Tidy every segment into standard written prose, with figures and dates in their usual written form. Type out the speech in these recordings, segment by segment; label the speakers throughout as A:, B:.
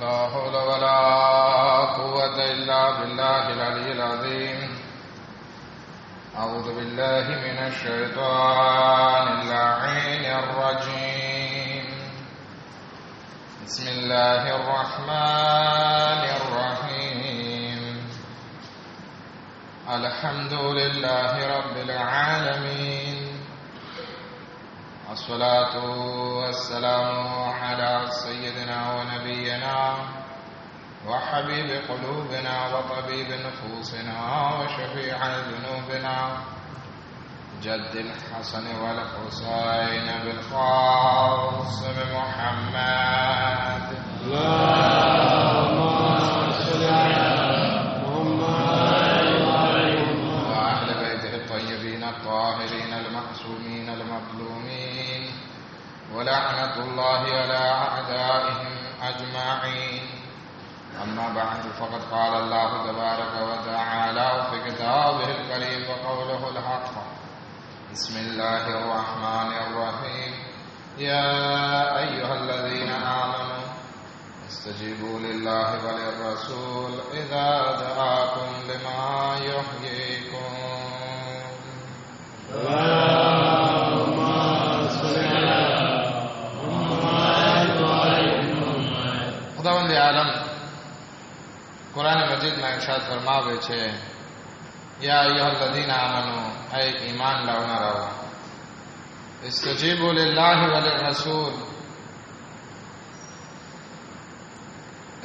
A: لا حول ولا قوة إلا بالله العلي العظيم. أعوذ بالله من الشيطان اللعين الرجيم. بسم الله الرحمن الرحيم. الحمد لله رب العالمين، الصلاة والسلام على سيدنا ونبينا وحبيب قلوبنا وطبيب نفوسنا وشفيع ذنوبنا جد الحسن والحسين بالقاسم محمد.
B: اللهم صل على محمد
A: وأهل بيته الطيبين الطاهرين المعصومين المظلومين، ولعنة الله على أعدائهم أجمعين. أما بعد، فقد قال الله تبارك وتعالى في كتابه الكريم وقوله الحق. بسم الله الرحمن الرحيم. يا أيها الذين آمنوا استجيبوا لله وللرسول إذا دعاكم لما يحييكم.
B: اللهم صل على محمد وعلى محمد.
A: खुदावंद आलम कुरान मजीद में इरशाद फरमावे छे, या अय्युहल्लज़ीना आमनू, ऐ ईमान लावनाराओ, इस्तजीबू लिल्लाहि वलिर्रसूल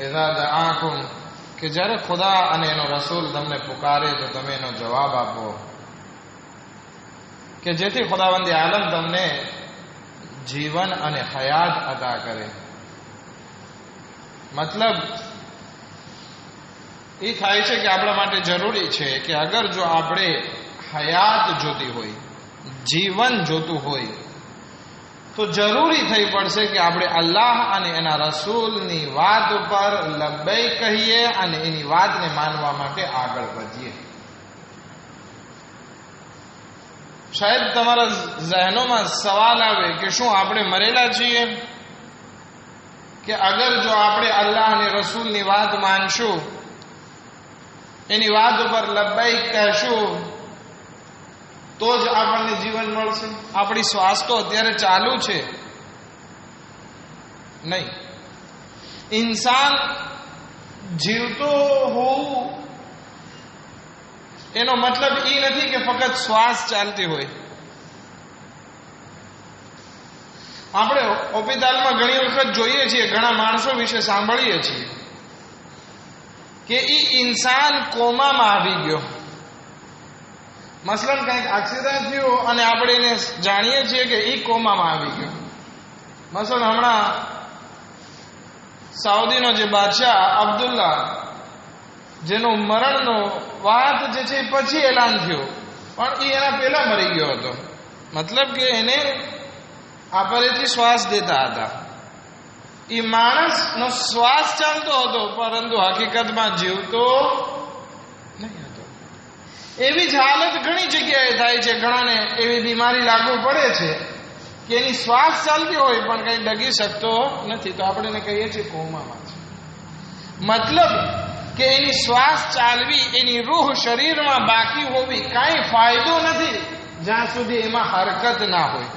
A: इज़ा दआकुम, कि જ્યારે ખુદા અને એનો રસૂલ તમને પુકારે તો તમે એનો જવાબ આપો, કે જેથી ખુદાવંદ આલમ તમને જીવન અને હયાત અતા કરે. મતલબ એ થાય છે કે આપણા માટે જરૂરી છે કે અગર જો આપણે હયાત જોતી હોય, જીવન જોતું હોય, તો જરૂરી થઈ પડશે કે આપણે અલ્લાહ અને એના રસૂલની વાત ઉપર લબ્બૈક કહીએ અને એની વાતને માનવા માટે આગળ વધીએ. શાયદ તમારા ઝહેનોમાં સવાલ આવે કે શું આપણે મરેલા છીએ? કે અગર જો આપણે અલ્લાહ અને રસૂલની વાત માનશું, એની વાત ઉપર લબ્બૈક કહેશું, તો જ આપણને જીવન મળશે? આપણી શ્વાસ તો અત્યારે ચાલુ છે. નહીં, ઇન્સાન જીવતો હોવું એનો મતલબ એ નથી કે ફક્ત શ્વાસ ચાલતી હોય. આપણે હોસ્પિટલમાં ઘણી વખત જોઈએ છીએ, ઘણા માણસો વિશે સાંભળીએ છીએ કે એ ઇન્સાન કોમામાં આવી ગયો. મસલન કંઈક એક્સિડન્ટ થયો અને આપણે એને જાણીએ છીએ કે એ કોમામાં આવી ગયો. મસલન હમણાં સાઉદીનો જે બાદશાહ અબ્દુલ્લા, જેનો મરણનો વાત જે છે પછી એલાન થયો, પણ એ એના પહેલા મરી ગયો હતો. મતલબ કે એને આપરેથી શ્વાસ દેતા હતા. એ માણસનો શ્વાસ ચાલતો હતો, પરંતુ હકીકતમાં જીવતો નહીં હતો. એવી જ હાલત ઘણી જગ્યાએ થાય છે. ઘણાને એવી બીમારી લાગુ પડે છે કે એની શ્વાસ ચાલતી હોય પણ કંઈ ડગી શકતો નથી, તો આપણે એને કહીએ છીએ કોમામાં છે. મતલબ કે એની શ્વાસ ચાલવી, એની રૂહ શરીરમાં બાકી હોવી કાંઈ ફાયદો નથી જ્યાં સુધી એમાં હરકત ના હોય.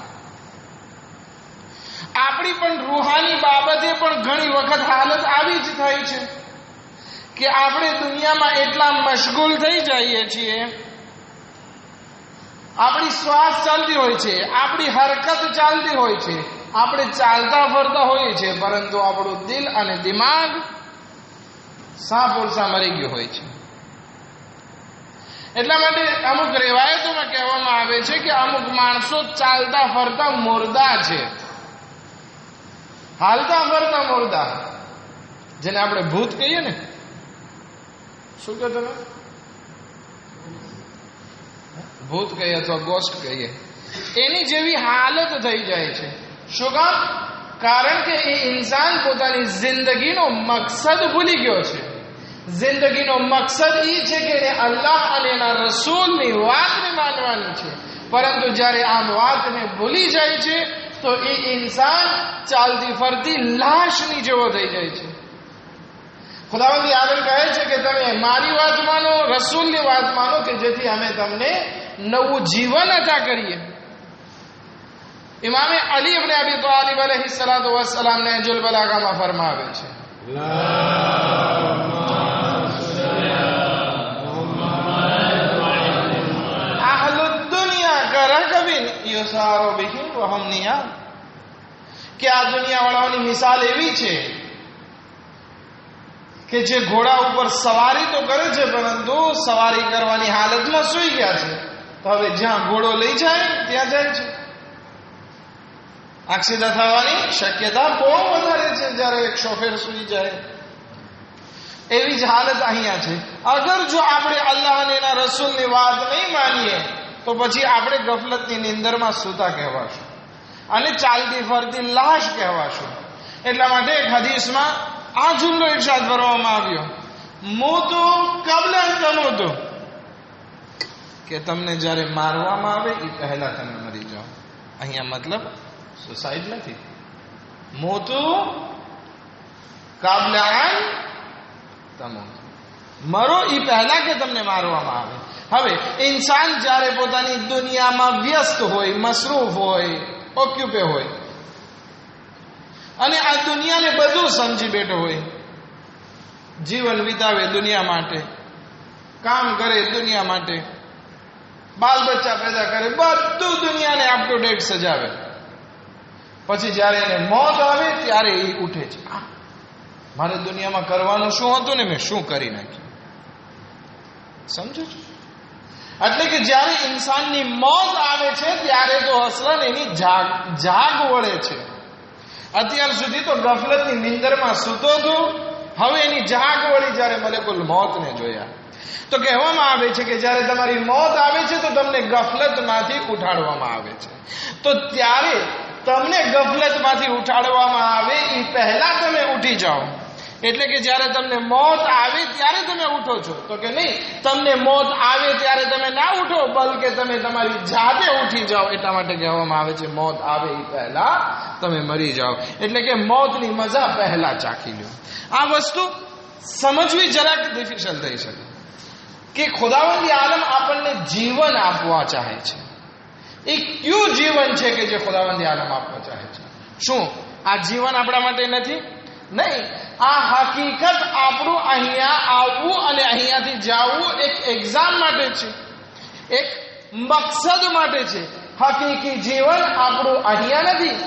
A: આપણી પણ રૂહાની બાબતે પણ ઘણી વખત હાલત આવી જ થાય છે કે આપણે દુનિયામાં એટલા મશગુલ થઈ જઈએ છીએ, આપણી શ્વાસ ચાલતી હોય છે, આપણી હરકત ચાલતી હોય છે, આપણે ચાલતા ફરતા હોઈએ છીએ, પરંતુ આપણું દિલ અને દિમાગ સાપોરસા મરી ગયું હોય છે. એટલા માટે અમુક રેવાયતોમાં કહેવામાં આવે છે કે અમુક માણસો ચાલતા ફરતા મુર્દા છે. હાલતા ફરતા મુર્દા, જેને આપણે ભૂત કહીએ ને. શું કહો તમે? ભૂત કહીએ અથવા ગોસ્ટ કહીએ, એની જેવી હાલત થઈ જાય છે. શું કામ? કારણ કે એ ઇન્સાન પોતાની જિંદગીનો મકસદ ભૂલી ગયો છે. જિંદગીનો મકસદ એ છે કે એને અલ્લાહ અને એના રસૂલની વાતને માનવાની છે, પરંતુ જ્યારે આમ વાતને ભૂલી જાય છે તો એ ઇન્સાન ચાલતી ફરતી લાશની જેવો થઈ જાય છે. ખુદાવંદ આલમ કહે છે કે તમે મારી વાત માનો, રસૂલની વાત માનો, કે જેથી અમે તમને નવું જીવન અતા કરીએ. ઇમામે અલી ઇબ્ન અબી તાલિબ અલૈહિસ્સલાતુ વસ્સલામ ને નહજુલ બલાગામાં ફરમાવે છે, અહલુદ દુનિયા કરકબિન યુસારો બિહિમ વહમ નિયામ, કે આ દુનિયાવાળાઓની મિસાલ એવી છે કે જે ઘોડા ઉપર સવારી તો કરે છે પરંતુ સવારી કરવાની હાલતમાં સૂઈ ગયા છે. તો હવે જ્યાં ઘોડો લઈ જાય ત્યાં જાય છે. આક્સિડન્ટ થવાની શક્યતા બહુ વધારે છે જ્યારે એક શોફેર સૂઈ જાય. એવી જ હાલત અહીંયા છે. અગર જો આપણે અલ્લાહ અને એના રસૂલની વાત નહીં માનીએ તો પછી આપણે ગફલતની નિંદરમાં સૂતા કહેવાશું અને ચાલતી ફરતી લાશ કહેવાશું. એટલા માટે એક હદીસમાં આ જુમલો ઇરશાદ કરવામાં આવ્યો, મોતો કબલ તમોતો, કે તમને જ્યારે મારવામાં આવે એ પહેલા તમે મરી જાઓ. અહીંયા મતલબ સુસાઇડ નથી. મોતો કબલ તમોતો, મરો એ પહેલા કે તમને મારવામાં આવે. હવે ઇન્સાન જ્યારે પોતાની દુનિયામાં વ્યસ્ત હોય, મસરૂફ હોય, ઓક્યુપે હોય અને આ દુનિયાને બધું સમજી બેઠો હોય, જીવન વિતાવે દુનિયા માટે, કામ કરે દુનિયા માટે, બાલ બચ્ચા પેદા કરે, બધું દુનિયાને અપ ટુ ડેટ સજાવે, પછી જ્યારે એને મોત આવે ત્યારે એ ઉઠે છે, મારે દુનિયામાં કરવાનું શું હતું ને મેં શું કરી નાખ્યું. સમજો છો? એટલે કે જ્યારે ઇન્સાનની મોત આવે છે ત્યારે તો અસલન એની જાગ વળે છે. અત્યાર સુધી તો ગફલતની નિંદરમાં સૂતો હતો, હવે એની જાગ વળી જ્યારે મલેકુલ મોતને જોયા. તો કહેવામાં આવે છે કે જ્યારે તમારી મોત આવે છે તો તમને ગફલતમાંથી ઉઠાડવામાં આવે છે. તો ત્યારે તમને ગફલતમાંથી ઉઠાડવામાં આવે એ પહેલા તમે ઉઠી જાઓ. એટલે કે જ્યારે તમને મોત આવે ત્યારે તમે ઉઠો છો, તો કે નહીં, તમને મોત આવે ત્યારે તમે ના ઉઠો, બલકે તમે તમારી જાતે ઉઠી જાઓ. એટલા માટે કહેવામાં આવે છે મોત આવે એ પહેલા તમે મરી જાઓ. એટલે કે મોતની મજા પહેલા ચાખી લો. આ વસ્તુ સમજવી જરાક ડિફિકલ્ટ થઈ શકે કે ખુદાવંદ આલમ આપણને જીવન આપવા ચાહે છે. એ કયું જીવન છે કે જે ખુદાવંદ આલમ આપવા ચાહે છે? શું આ જીવન આપણા માટે નથી? નહીં, આ હકીકત આપણું અહીંયા આવવું અને અહીંયાથી જવું એક એક્ઝામ માટે છે, એક મકસદ માટે છે. હકીકી જીવન આપણું અહીંયા નથી,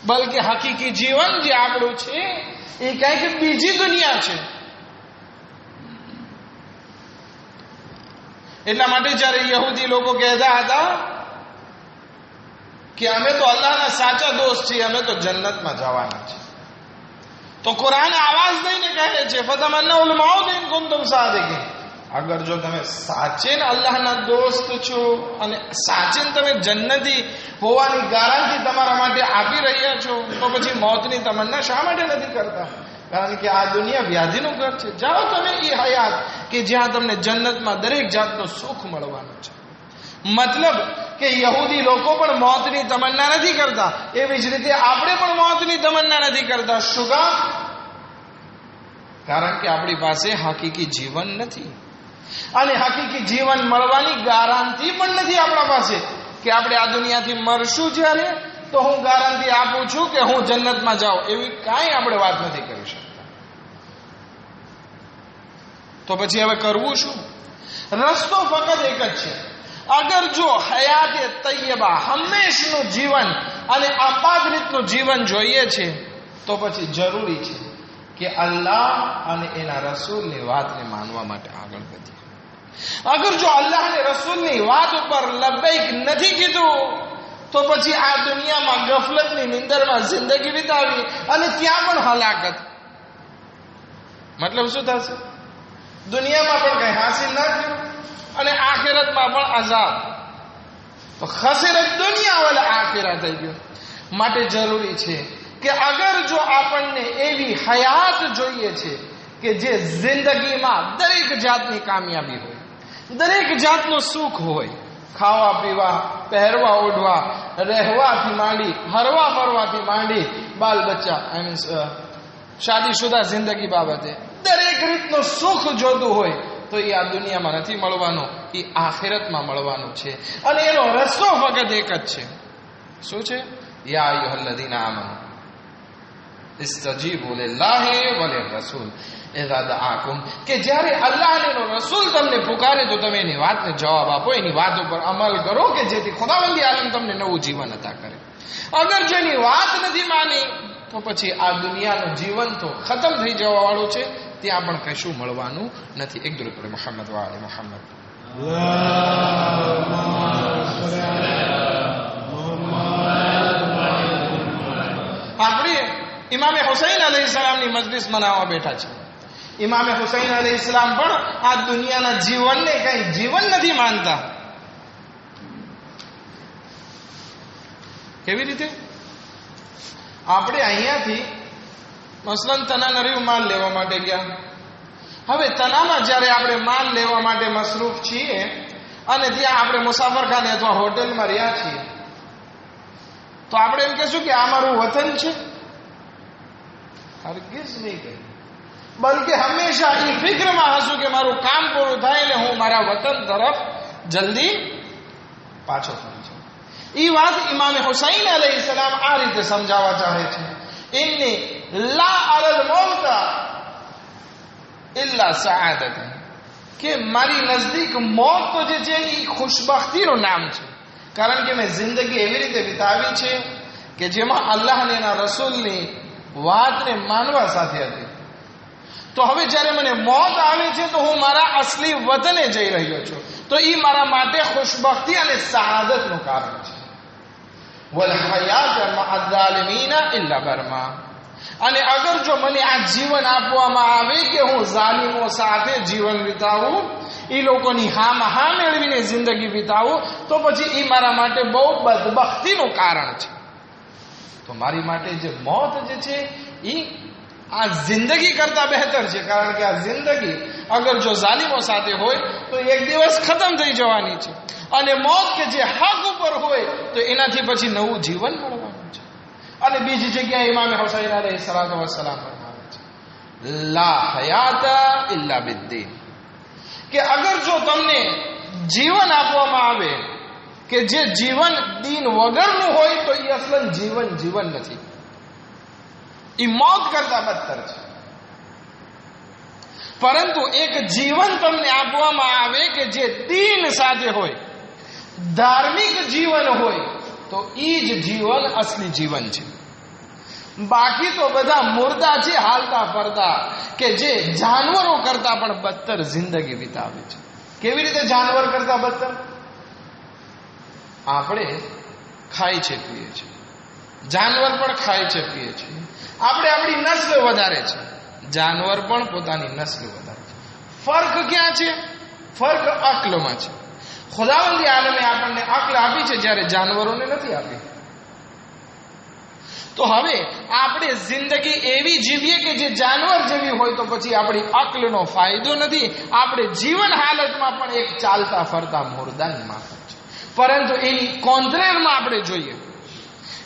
A: બલકે હકીકી જીવન જે આપણું છે એ કંઈક બીજી દુનિયા છે. એટલા માટે જ્યારે યહૂદી લોકો કહેતા હતા કે અમે તો અલ્લાહના સાચા દોસ્ત છીએ, અમે તો જન્નતમાં જવાના છીએ, તો કુરાન આવાજ દઈને કહે છે ફતમન્નાઉલ મૌત ઇન કુંતુમ સાદિકીન, અગર જો તમે સાચેન અલ્લાહના દોસ્ત છો અને સાચેન તમે જન્નતી હોવાની ગારંટી તમારા માટે આપી રહ્યા છો તો પછી મોતની તમન્ના શા માટે નથી કરતા? કારણ કે આ દુનિયા વ્યાધિનું ઘર છે. જાઓ તમે એ હયાત કે જ્યાં તમને જન્નતમાં દરેક જાતનું સુખ મળવાનું છે. મતલબ કે યહૂદી લોકો પણ મોતની તમન્ના નથી કરતા, એવી જ રીતે આપણે પણ મોતની તમન્ના નથી કરતા. શું કામ? કારણ કે આપણી પાસે હકીકી જીવન નથી અને હકીકી જીવન મળવાની ગારંટી પણ નથી આપણા પાસે કે આપણે આ દુનિયાથી મરશું જ્યારે તો હું ગારંટી આપું છું કે હું જન્નતમાં જાઉં, એવી કાંઈ આપણે વાત નથી કરી શકતા. તો પછી હવે કરવું શું? રસ્તો ફક્ત એક જ છે. અગર જો હયાતે તૈયબા હંમેશનું જીવન અને આપાત રીતનું જીવન જોઈએ છે તો પછી જરૂરી છે કે અલ્લાહ અને એના રસૂલની વાતને માનવા માટે આગળ વધીએ. અગર જો અલ્લાહ અને રસૂલની વાત ઉપર લબૈક નથી કીધું તો પછી આ દુનિયામાં ગફલતની નિંદરમાં જિંદગી વિતાવી અને ત્યાં પણ હલાકત. મતલબ શું થશે? દુનિયામાં પણ કંઈ હાસિલ ના થયું અને આખિરતમાં પણ અઝાબ. તો ખસીરત દુનિયા વાળા આખિરા થઈ ગયો. માટે જરૂરી છે કે અગર જો આપણને એવી હયાત જોઈએ છે કે જે જિંદગીમાં દરેક જાતની કામયાબી હોય, દરેક જાતનું સુખ હોય, ખાવા પીવા, પહેરવા ઓઢવા, રહેવાથી માંડી, હરવા ફરવાથી માંડી, બાલ બચ્ચા શાદીશુદા જિંદગી બાબતે દરેક રીતનું સુખ જોતું હોય તો એ આ દુનિયામાં નથી મળવાનું, એ આખિરતમાં મળવાનું છે. અને એનો રસ્તો ફક્ત એક જ છે. શું છે? યા અય્યુહલ્લઝીના આમનુ ઇસ્તજીબુ લિલ્લાહિ વલિર્રસૂલ ઇઝા દઆકુમ, કે જ્યારે અલ્લાહ અને એનો રસૂલ તમને પુકારે તો તમે એની વાતને જવાબ આપો, એની વાત ઉપર અમલ કરો કે જેથી ખુદાવંદી આલમ તમને નવું જીવન અતા કરે. અગર જો એની વાત નથી માની તો પછી આ દુનિયાનું જીવન તો ખતમ થઈ જવા વાળું છે, ત્યાં પણ કશું મળવાનું નથી. એક દુરૂદ પડે મુહમ્મદ વાલે મુહમ્મદ. આપણે ઇમામે હુસૈન અલૈહિસ્સલામની મજલિસ મનાવવા બેઠા છે. ઇમામે હુસૈન અલૈહિસ્સલામ પણ આ દુનિયાના જીવનને કઈ જીવન નથી માનતા. કેવી રીતે? આપણે અહીંયાથી મસલન તના નરીવ માલ લેવા માટે ગયા. હવે તનામાં જ્યારે આપણે માલ લેવા માટે મસરૂફ છીએ અને ત્યાં આપણે મુસાફરખાને અથવા હોટેલમાં રહ્યા છીએ તો આપણે એમ કહેશું કે આ મારું વતન છે? હરગિઝ નહીં કહે, બલકે હંમેશા એ ફિક્રમાં હશું કે મારું કામ પૂરું થાય ને હું મારા વતન તરફ જલ્દી પાછો ફરી જાઉં. એ વાત ઇમામે હુસૈન અલૈહિસ્સલામ આ રીતે સમજાવવા ચાહે છે. inni la aral mauta illa sa'adatan, કે મારી નજદીક મોત તો જે છે એ ખુશબખતીનું નામ છે, કારણ કે મેં જિંદગી એવી રીતે વિતાવી છે કે જેમાં અલ્લાહ અને એના રસૂલની વાતને માનવા સાથે હતી. તો હવે જ્યારે મને મોત આવે છે તો હું મારા અસલી વતને જઈ રહ્યો છું, તો એ મારા માટે ખુશબખતી અને સઆદતનું કારણ છે. વલ હયાત મઅ ઝાલિમીન ઇલ્લા બરમા, અને અગર જો મને આ જીવન આપવામાં આવે કે હું ઝાલિમો સાથે જીવન વિતાવું, એ લોકોની હા મેળવીને જિંદગી વિતાવું, તો પછી એ મારા માટે બહુ બદબખ્તીનું કારણ છે. તો મારી માટે જે મોત જે છે એ આ જિંદગી કરતા બહેતર છે, કારણ કે આ જિંદગી અગર જો ઝાલિમો સાથે હોય તો એક દિવસ ખતમ થઈ જવાની છે, અને મોત કે જે હક ઉપર હોય તો એનાથી પછી નવું જીવન મળવાનું છે. અને બીજી જગ્યાએ ઇમામે હુસૈન અલૈહિસ્સલાતુ વસ્સલામ ફરમાવે છે લા હયાતા ઇલ્લા બિદ્દીન, કે અગર જો તમને જીવન આપવામાં આવે કે જે જીવન દીન વગરનું હોય તો એ અસલન જીવન નથી, એ મોત કરતા બદતર છે. પરંતુ એક જીવન તમને આપવામાં આવે કે જે દીન સાથે હોય, ધાર્મિક જીવન હોય, તો એ જ જીવન અસલી જીવન છે. બાકી તો બધા મુર્દા છે, હાલતા ફરતા, કે જે જાનવરો કરતા પણ બદતર જિંદગી વિતાવે છે. કેવી રીતે જાનવર કરતા બદતર? આપણે ખાય છે પીએ છીએ, જાનવર પણ ખાય છે પીએ છીએ. આપણે આપણી નસ્લ વધારે છે, જાનવર પણ પોતાની નસ્લ વધારે છે. ફર્ક ક્યાં છે? ફર્ક અક્લમાં છે. ખુદાવંદી આલમે આપણને અક્લ આપી છે, જ્યારે જાનવરોને નથી આપી. તો હવે આપણે જિંદગી એવી જીવીએ કે જે જાનવર જેવી હોય તો પછી આપણી અક્લનો ફાયદો નથી. આપણે જીવન હાલતમાં પણ એક ચાલતા ફરતા મુર્દાની માફક છે. પરંતુ એની કોન્ટ્રેરમાં આપણે જોઈએ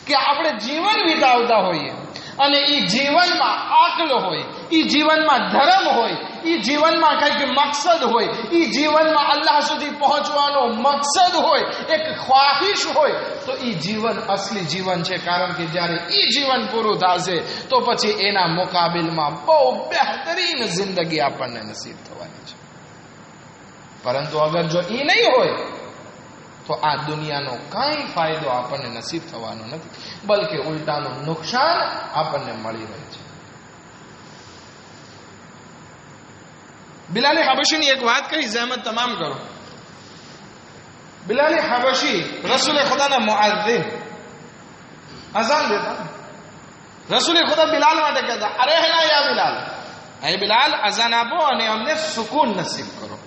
A: કે આપણે જીવન વિતાવતા હોઈએ અને એ જીવનમાં અક્લ હોય, એ જીવનમાં ધર્મ હોય, એ જીવનમાં કંઈક મકસદ હોય, એ જીવનમાં અલ્લાહ સુધી પહોંચવાનો મકસદ હોય, એક ખ્વાહિશ હોય, તો એ જીવન અસલી જીવન છે. કારણ કે જ્યારે એ જીવન પૂરું થશે તો પછી એના મુકાબિલમાં બહુ બહેતરીન જિંદગી આપણને નસીબ થવાની છે. પરંતુ અગર જો એ નહીં હોય તો આ દુનિયાનો કાંઈ ફાયદો આપણને નસીબ થવાનો નથી, બલકે ઉલટાનું નુકસાન આપણને મળી રહે છે. બિલાલે હબશીની એક વાત કહી, જહેમત તમામ કરો. બિલાલે હબશી રસૂલ ખુદાના મુઅઝ્ઝિન, અઝાન દેતા. રસૂલ ખુદા બિલાલ માટે કહેતા, અરે હેના યા બિલાલ, એ બિલાલ અઝાન આપો અને અમને સુકૂન નસીબ કરો.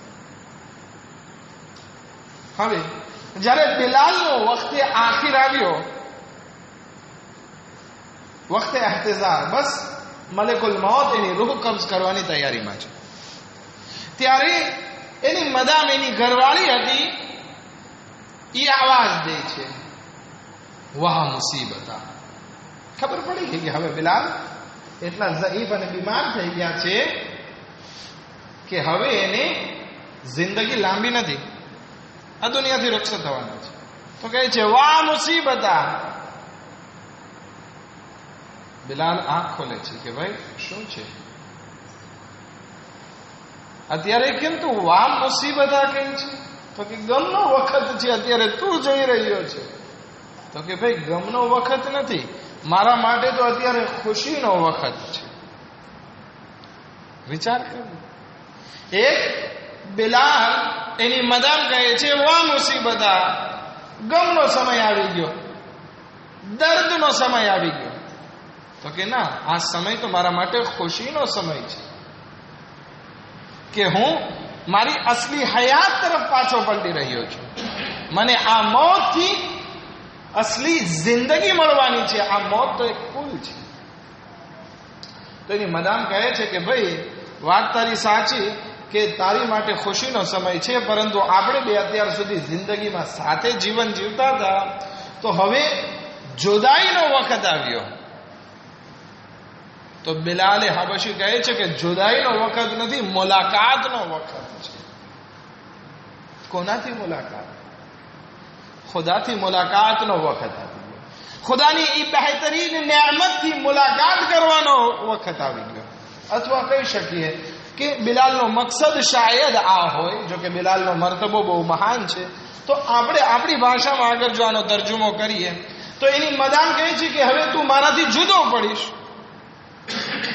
A: હવે જ્યારે બિલાલનો વખતે આખિર આવ્યો, વખતે એહતિઝાર, બસ મલકુલ મૌત એની રૂહ કબ્ઝ કરવાની તૈયારીમાં છે, ત્યારે એની મદામ, એની ઘરવાળી હતી, એ આવાજ દે છે, વાહ મુસીબતા. ખબર પડી ગઈ કે હવે બિલાલ એટલા ઝઈફ અને બીમાર થઈ ગયા છે કે હવે એને જિંદગી લાંબી નથી, આ દુનિયાથી રૂખસત થવાના છે. તો કહે છે વાહ મુસીબતા. બિલાલ આંખ ખોલે છે કે ભાઈ શું છે અત્યારે? કેમ તું વાહ મુસીબતા કહે છે? તો કે ગમનો વખત છે અત્યારે તું જોઈ રહ્યો છે. તો કે ભાઈ ગમનો વખત નથી, મારા માટે તો અત્યારે ખુશીનો વખત છે. વિચાર કરો. એક બિલાલ એની મદામ કહે છે વાહ મુસીબતા, ગમનો સમય આવી ગયો, દર્દનો સમય આવી ગયો. તો કે ના, આ સમય તો મારા માટે ખુશીનો સમય છે કે હું મારી અસલી હયાત તરફ પાછો પલટી રહ્યો છું. મને આ મોતથી અસલી જિંદગી મળવાની છે. આ મોત તો એક પુલ છે. તો એની મદામ કહે છે કે ભાઈ વાત તારી સાચી કે તારી માટે ખુશીનો સમય છે, પરંતુ આપણે બે અત્યાર સુધી જિંદગીમાં સાથે જીવન જીવતા હતા, તો હવે જુદાઈનો વખત આવ્યો. તો બિલાલે હાબશી કહે છે કે જુદાઈનો વખત નથી, મુલાકાતનો વખત છે. કોનાથી મુલાકાત? ખુદાથી મુલાકાતનો વખત આવી ગયો. ખુદાની એ બહેતરીન નેમતથી મુલાકાત કરવાનો વખત આવી ગયો. અથવા કહી શકીએ કે બિલાલનો મકસદ શાયદ આ હોય, જો કે બિલાલનો મર્તબો બહુ મહાન છે. તો આપણે આપણી ભાષામાં આગળ જો આનો તર્જુમો કરીએ તો એની મદામ કહે છે કે હવે તું મારાથી જુદો પડીશ.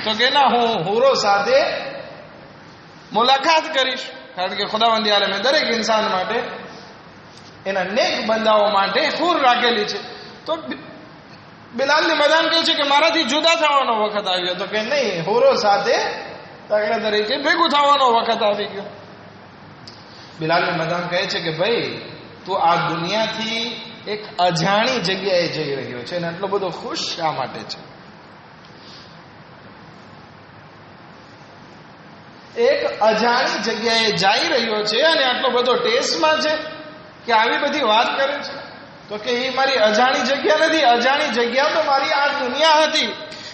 A: તો કે ના, હું હુરો સાથે મુલાકાત કરીશ. કારણ કે ખુદાવંદી આલમે દરેક ઇન્સાન માટે, એના નેક બંદાઓ માટે હુર રાખેલી છે. તો બિલાલની મદામ કહે છે કે મારાથી જુદા થવાનો વખત આવ્યો. તો કે નહીં, હુરો સાથે દાખલા તરીકે ભેગું થવાનો વખત આવી ગયો. બિલાલની મદામ કહે છે કે ભાઈ તું આ દુનિયાથી એક અજાણી જગ્યાએ જઈ રહ્યો છે અને આટલો બધો ખુશ શા માટે છે? એક અજાણી જગ્યાએ જઈ રહ્યો છે અને આટલો બધો ટેસ્ટમાં છે કે આવી બધી વાત કરે છે. તો કે એ મારી અજાણી જગ્યા નથી. અજાણી જગ્યા તો મારી આ દુનિયા હતી.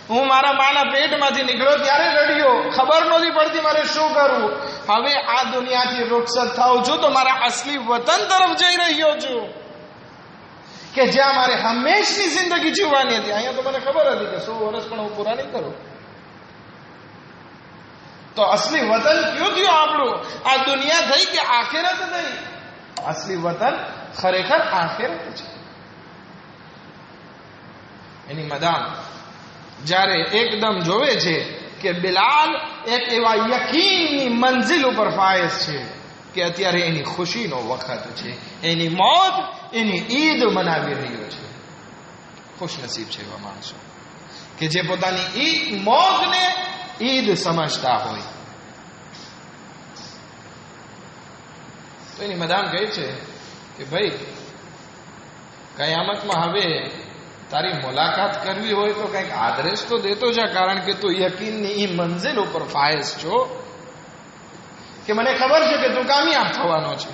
A: હું મારા માના પેટમાંથી નીકળ્યો ત્યારે રડ્યો, ખબર નહોતી પડતી મારે શું કરવું. હવે આ દુનિયાથી રૂખસત થાઉં છું તો મારા અસલી વતન તરફ જઈ રહ્યો છું કે જ્યાં મારે હંમેશની જિંદગી જીવવાની હતી. અહીંયા તો મને ખબર હતી કે 100 વર્ષ પણ હું પૂરા નહીં કરું. તો અસલી વતન કયું થયું આપણું? આ દુનિયા થઈ કે આખિરત થઈ? અસલી વતન ખરેખર આખિરત છે. એની મદામ જ્યારે એકદમ જોવે છે કે બિલાલ એક એવા યકીનની મંઝિલ ઉપર ફાયઝ છે કે અત્યારે એની ખુશીનો વખત છે, એની મોત, એની ઈદ મનાવી રહ્યો છે. ખુશનસીબ છે એવા માણસો કે જે પોતાની મોતને ઈદ સમજતા હોય. તો એની મદામ કહે છે કે ભાઈ કયામતમાં હવે તારી મુલાકાત કરવી હોય તો કંઈક આદરેશ તો દેતો જા, કારણ કે તું યકીનની ઈ મંઝિલ ઉપર ફાયઝ છો કે મને ખબર છે કે તું કામયાબ થવાનો છે.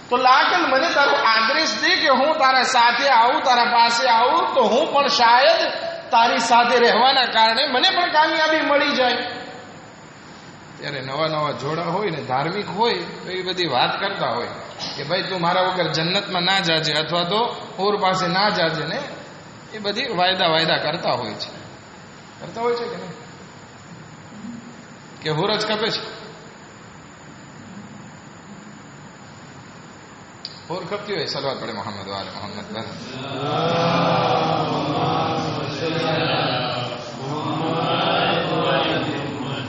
A: તો લાગલ મને તારો આદરેશ દે કે હું તારા સાથે આવું, તારા પાસે આવું, તો હું પણ શાયદ તારી સાથે રહેવાના કારણે મને પણ કામયાબી મળી જાય. ત્યારે નવા નવા જોડા હોય ને ધાર્મિક હોય તો એ બધી વાત કરતા હોય કે ભાઈ તું મારા વગર જન્નતમાં ના જાજે, અથવા તો ઓર પાસે ના જાજે ને. એ બધી વાયદા કરતા હોય છે. કરતા હોય છે કે નહીં? કે હોર જ કપે છે? હોર ખપતી હોય સલવાત પડે મોહમ્મદ વાલે મોહમ્મદ પર.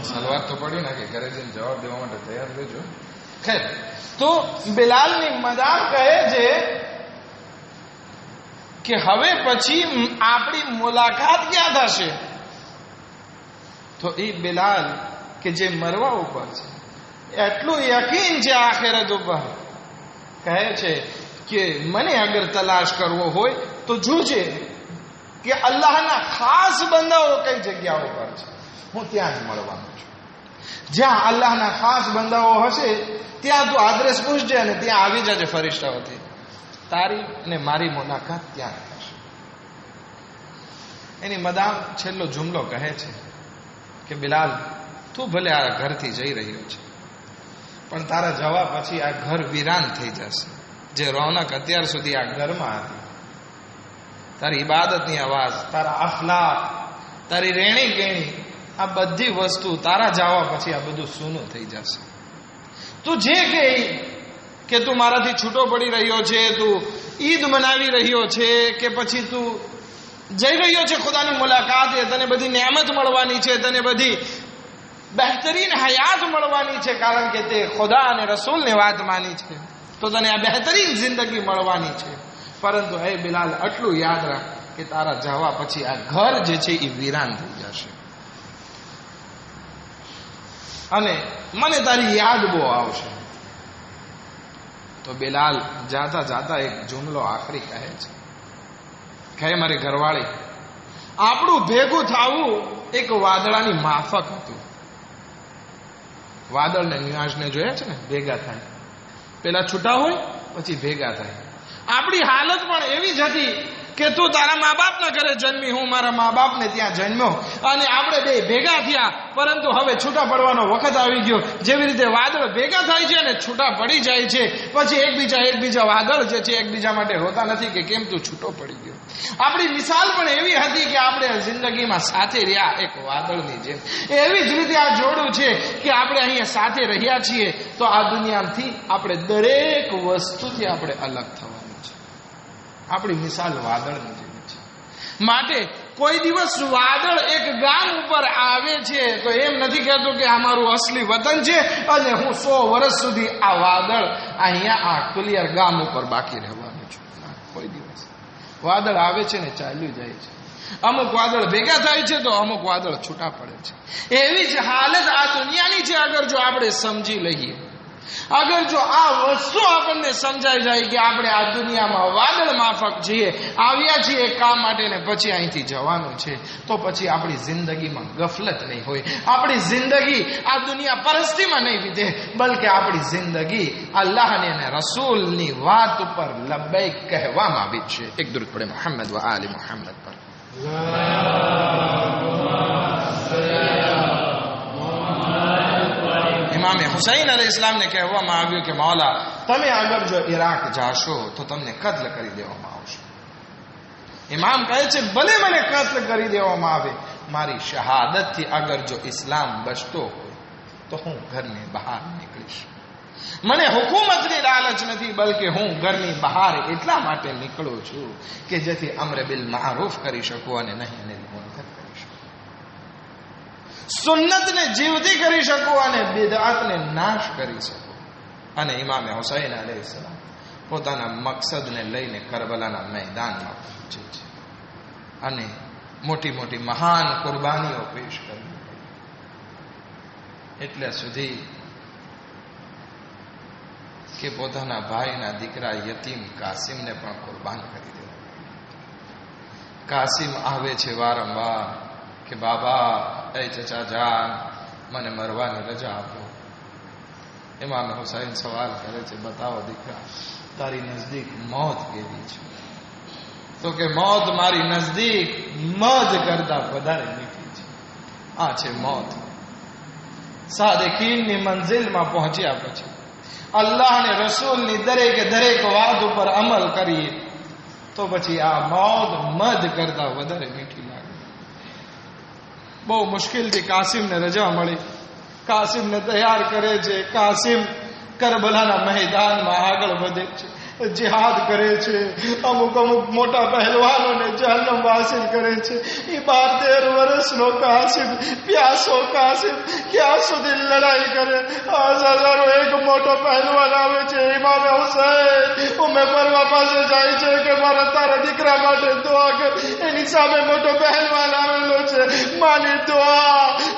A: સલવાત તો પડી નાખી, ઘરે જઈને જવાબ દેવા માટે તૈયાર રહેજો. ખેર, તો બિલાલની મદામ કહે છે કે હવે પછી આપણી મુલાકાત ક્યાં થશે? તો એ બિલાલ કે જે મરવા ઉપર છે, એટલું યકીન છે આખિરત ઉપર, કહે છે કે મને અગર તલાશ કરવો હોય તો જોજે કે અલ્લાહના ખાસ બંદાઓ કઈ જગ્યાઓ પર છે, હું ત્યાં જ મળવાનો છું. જ્યાં અલ્લાહના ખાસ બંદાઓ હશે ત્યાં તું આદરેસ પૂછજે અને ત્યાં આવી જજે ફરિશ્તાઓથી. તારી અને મારી મુલાકાત ત્યાં થશે. એની મદામ છેલ્લો જુમલો કહે છે કે બિલાલ, તું ભલે આ ઘરથી જઈ રહ્યો છે, પણ તારા જવા પછી આ ઘર વિરાન થઈ જશે. જે રોનક અત્યાર સુધી આ ઘરમાં હતી, તારી ઇબાદતની અવાજ, તારા અખલાક, તારી રેણી કેણી, આ બધી વસ્તુ તારા જવા પછી આ બધું સૂનું થઈ જશે. તું જે કે તું મારાથી છૂટો પડી રહ્યો છે, તું ઈદ મનાવી રહ્યો છે, કે પછી તું જઈ રહ્યો છે ખુદાની મુલાકાતે, તને બધી નિયામત મળવાની છે, તને બધી બહેતરીન હયાત મળવાની છે, કારણ કે તે ખુદા અને રસૂલની વાત માની છે, તો તને આ બહેતરીન જિંદગી મળવાની છે. પરંતુ હે બિલાલ, આટલું યાદ રાખ કે તારા જવા પછી આ ઘર જે છે એ વિરાન થઈ જશે, અને મને તારી યાદ બહુ આવશે. તો બિલાલ જાતા જાતા એક જુમલો આખરી કહે છે, કહે મારી ઘરવાળી, આપણું ભેગું થવું એક વાદળાની માફક હતું. વાદળ ને નિવાસને જોયા છે ને, ભેગા થાય, પેલા છૂટા હોય પછી ભેગા થાય. આપણી હાલત પણ એવી જ હતી કે તું તારા મા બાપના ઘરે જન્મી, હું મારા મા બાપને ત્યાં જન્મ્યો, અને આપણે બે ભેગા થયા, પરંતુ હવે છૂટા પડવાનો વખત આવી ગયો. જેવી રીતે વાદળ ભેગા થાય છે અને છૂટા પડી જાય છે, પછી એકબીજા વાદળ જે છે એકબીજા માટે રોતા નથી કે કેમ તું છૂટો પડી ગયો. આપણી મિસાલ પણ એવી હતી કે આપણે જિંદગીમાં સાથે રહ્યા એક વાદળની જેમ. એવી જ રીતે આ જોડું છે કે આપણે અહીંયા સાથે રહ્યા છીએ, તો આ દુનિયાથી આપણે દરેક વસ્તુથી આપણે અલગ થવાનું છે. આપણી મિસાલ વાદળની જેવી છે. માટે કોઈ દિવસ વાદળ એક ગામ ઉપર આવે છે તો એમ નથી કહેતો કે આ મારું અસલી વતન છે અને હું 100 વર્ષ સુધી આ વાદળ અહીંયા આ ક્લિયર ગામ ઉપર બાકી રહેવાનું છું. કોઈ દિવસ વાદળ આવે છે ને ચાલ્યું જાય છે. અમુક વાદળ ભેગા થાય છે તો અમુક વાદળ છૂટા પડે છે. એવી જ હાલત આ દુનિયાની છે. અગર જો આપણે સમજી લઈએ, અગર જો આ વસ્તુ આપણને સમજાઈ જાય કે આપણે આ દુનિયામાં વાદળ માફક છીએ, આવ્યા છીએ કામ માટે ને પછી અહીંથી જવાનું છે, તો પછી આપણી જિંદગીમાં ગફલત નહીં હોય, આપણી જિંદગી આ દુનિયા પરસ્તીમાં નહીં વીતે, બલકે આપણી જિંદગી અલ્લાહની અને રસૂલની વાત ઉપર લબ્બૈક કહેવામાં આવી છે. એક દરૂદ પડે મોહમ્મદ વ આલી મોહમ્મદ પર. ઇમામે હુસૈન અલૈહિ ઇસ્લામને કહેવામાં આવ્યું કે મૌલા, તમે અગર જો ઈરાક જાશો તો તમને કત્લ કરી દેવામાં આવશે. ઇમામ કહે છે ભલે મને કત્લ કરી દેવામાં આવે, મારી શહાદતથી અગર જો ઇસ્લામ બચતો હોય તો હું ઘરની બહાર નીકળીશ. મને હુકુમતની લાલચ નથી, બલકે હું ઘરની બહાર એટલા માટે નીકળું છું કે જેથી અમ્ર બિલ મારૂફ કરી શકું અને નહીં અનિલ મુનકર કરી શકું, સુન્નતને જીવતી કરી શકું અને બિદઅતને નાશ કરી શકું. અને ઇમામે હુસૈન અલૈહિસ્સલામ પોતાના મકસદને લઈને કરબલાના મેદાનમાં પહોંચે છે અને મોટી મોટી મહાન કુરબાનીઓ પેશ કરવી પડી. એટલે સુધી કે પોતાના ભાઈના દીકરા યતીમ કાસિમને પણ કુરબાન કરી દેવા. કાસિમ આવે છે વારંવાર કે બાબા, એ ચચા જાન, મને મરવાની રજા આપો. ઇમામ હુસૈન સવાલ કરે છે, બતાવો દીકરા, તારી નજદીક મોત કેવી છે? તો કે મોત મારી નજદીક મધ કરતા વધારે મીઠી છે. આ છે મોત. સાદિકીનની મંઝિલમાં પહોંચ્યા પછી અલ્લાહ અને રસૂલની દરેક વાત ઉપર અમલ કરીએ તો પછી આ મોત મધ કરતા વધારે મીઠી લાગે. બહુ મુશ્કેલથી કાસિમને રજા મળી. કાસિમને તૈયાર કરે છે. કાસિમ કરબલાના મેદાનમાં આગળ વધે છે, जिहाद करे छे. अमुक अमुक मोटा पहलवानों ने जहन्नम हासिल करे छे. 12 वर्षनो कासिम, प्यासो कासिम क्या सुधी लड़ाई करे. हजारो एक मोटो पहलवान आवे छे. इमाम हुसैन उमे परवा पासे जाय छे के मारा तारा दीकरा माटे दुआ कर. एनी सामे मोटो पहलवान आवेलो छे. मानी दुआ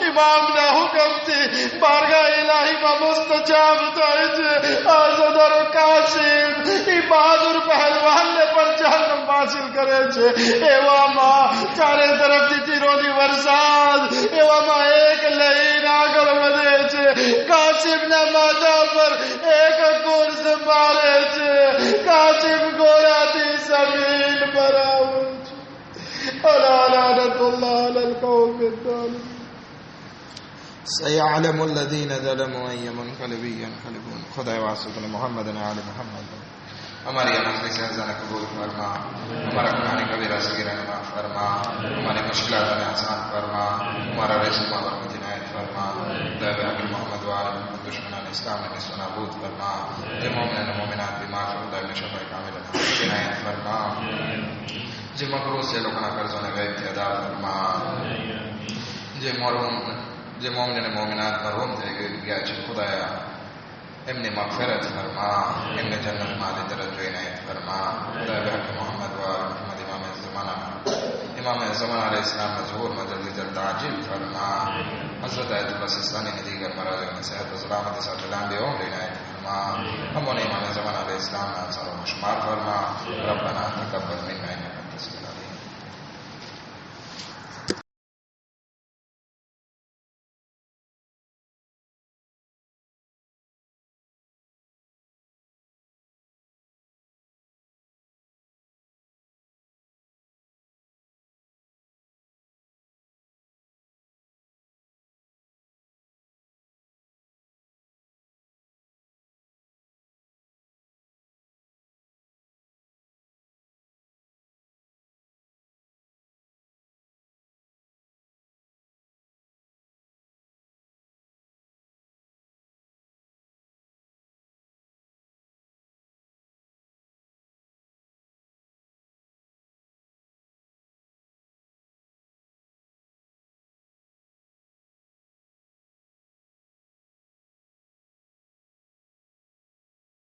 A: इमामना हुकमथी बारगाह इलाहीमां मुस्तजाब थाय छे. हजारो कासिम बहादुर पहलवान ने पर जहन्नम हासिल करे छे. एवामां चारे तरफथी तीरोनी वरसाद, एवामां एक लईन આગળ વધે છે. કાસિમના માથા પર એક કોર્સ મારે છે. કાસિમ ગોળાથી જમીન પર આવે છે.
B: رب العالمين
A: سيعلم الذين ظلموا أي منقلب ينقلبون خدا واسط محمد آل محمد ہماری مجلس اذان قبول فرما ہمارا گناہ کبیرہ صغیرہ معاف فرما ہماری مشکلات میں آسان فرما ہمارا رزق اور عنایت فرما خدا حق محمد وآل محمد دشمنان اسلام نے نابود فرما جے مومنین و مومنات بیمار خدا میں شفا کامل عنایت فرما جے مکروہ سے لوگوں قرضوں نے غیب کی ادا فرما جے مومنین و مومنات مرحوم تھے گیا چھ خدایا امن مغفرت فرما امن جنت مال درجہ عنایت فرما خدا بحق محمد و محمد امام زمان علیہ السلام ظہور مدد جلد عاجل فرما حضرت آیت اللہ سستانی نے دیگر مراجع میں صحت و سلامت ساتھ لامبے عمر عنایت فرما ہم امام زمان علیہ السلام نے انصار و مشمار فرما ربنا تقبل منا